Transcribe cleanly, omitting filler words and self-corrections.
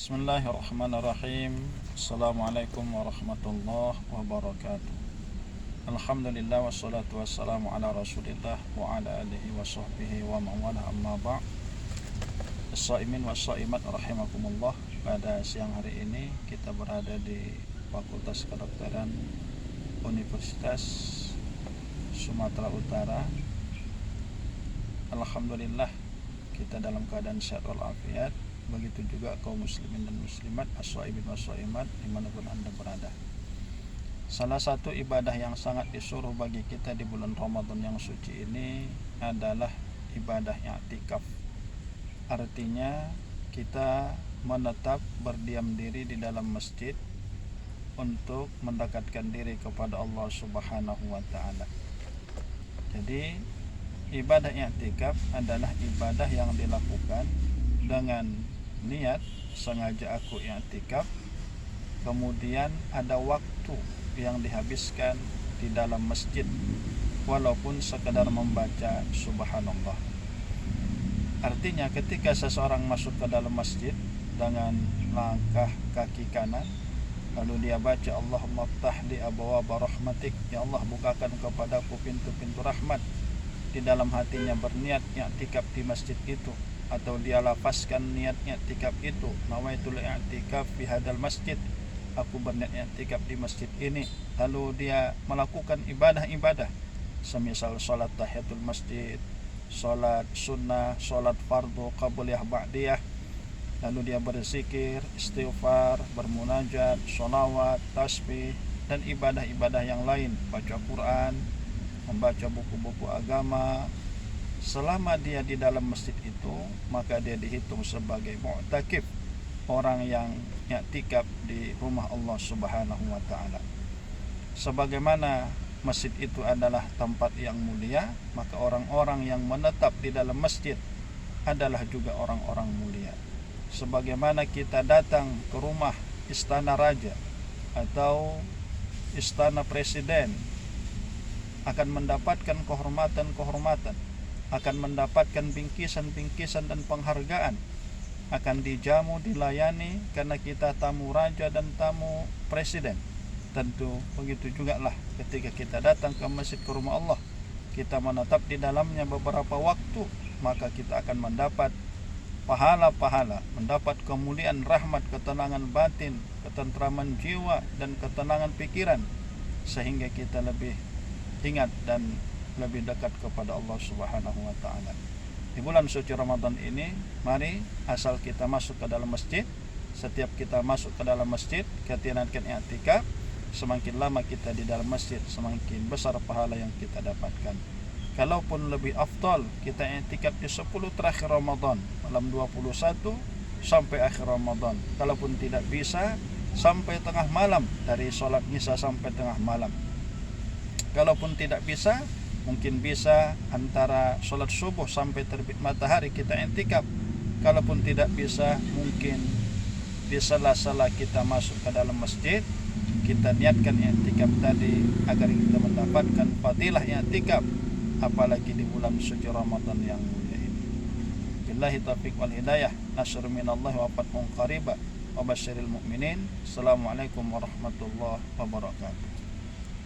Bismillahirrahmanirrahim. Assalamualaikum warahmatullahi wabarakatuh. Alhamdulillah wassalatu wassalamu ala rasulillah wa ala alihi wa sahbihi wa mawala amma ba' As-saimin was-saimat rahimakumullah. Pada siang hari ini kita berada di Fakultas Kedokteran Universitas Sumatera Utara. Alhamdulillah kita dalam keadaan sehat walafiat. Begitu juga kaum muslimin dan muslimat, as-saimin was-saimat dimanapun anda berada. Salah satu ibadah yang sangat disuruh bagi kita di bulan Ramadan yang suci ini adalah ibadah i'tikaf. Artinya kita menetap berdiam diri di dalam masjid untuk mendekatkan diri kepada Allah Subhanahu wa taala. Jadi ibadah i'tikaf adalah ibadah yang dilakukan dengan niat sengaja aku i'tikaf, kemudian ada waktu yang dihabiskan di dalam masjid walaupun sekedar membaca subhanallah. Artinya ketika seseorang masuk ke dalam masjid dengan langkah kaki kanan, lalu dia baca Allahumma ftah li abwaaba rahmatik, ya Allah bukakan kepadaku pintu-pintu rahmat. Di dalam hatinya berniat i'tikaf di masjid itu, atau dia lafazkan niat i'tikaf itu, nawaitul i'tikaf fi hadzal masjid, aku berniat i'tikaf di masjid ini. Lalu dia melakukan ibadah-ibadah semisal salat tahiyatul masjid, salat sunnah, salat fardu qabliyah ba'diyah, lalu dia berzikir, istighfar, bermunajat, sholawat, tasbih, dan ibadah-ibadah yang lain, baca Quran, membaca buku-buku agama. Selama dia di dalam masjid itu, maka dia dihitung sebagai mu'takif, orang yang i'tikaf di rumah Allah Subhanahu wa taala. Sebagaimana masjid itu adalah tempat yang mulia, maka orang-orang yang menetap di dalam masjid adalah juga orang-orang mulia. Sebagaimana kita datang ke rumah istana raja atau istana presiden akan mendapatkan kehormatan-kehormatan, akan mendapatkan bingkisan-bingkisan dan penghargaan, akan dijamu, dilayani karena kita tamu raja dan tamu presiden. Tentu begitu juga lah ketika kita datang ke masjid, ke rumah Allah, kita menetap di dalamnya beberapa waktu, maka kita akan mendapat pahala-pahala, mendapat kemuliaan, rahmat, ketenangan batin, ketentraman jiwa, dan ketenangan pikiran, sehingga kita lebih ingat dan lebih dekat kepada Allah Subhanahu wa taala. Di bulan suci Ramadan ini, mari asal kita masuk ke dalam masjid, setiap kita masuk ke dalam masjid, kita niatkan i'tikaf, semakin lama kita di dalam masjid, semakin besar pahala yang kita dapatkan. Kalaupun lebih afdal kita i'tikaf di 10 terakhir Ramadan, malam 21 sampai akhir Ramadan. Kalaupun tidak bisa, sampai tengah malam, dari sholat isya sampai tengah malam. Kalaupun tidak bisa, mungkin bisa antara sholat subuh sampai terbit matahari kita i'tikaf. Kalaupun tidak bisa, mungkin di sela-sela kita masuk ke dalam masjid, kita niatkan i'tikaf tadi agar kita mendapatkan fadilah i'tikaf, apalagi di bulan suci Ramadan yang mulia ini. Billahi taufiq wal hidayah, nasr minallahi wa fathun qaribah wa basyiril mu'minin. Assalamualaikum warahmatullahi wabarakatuh.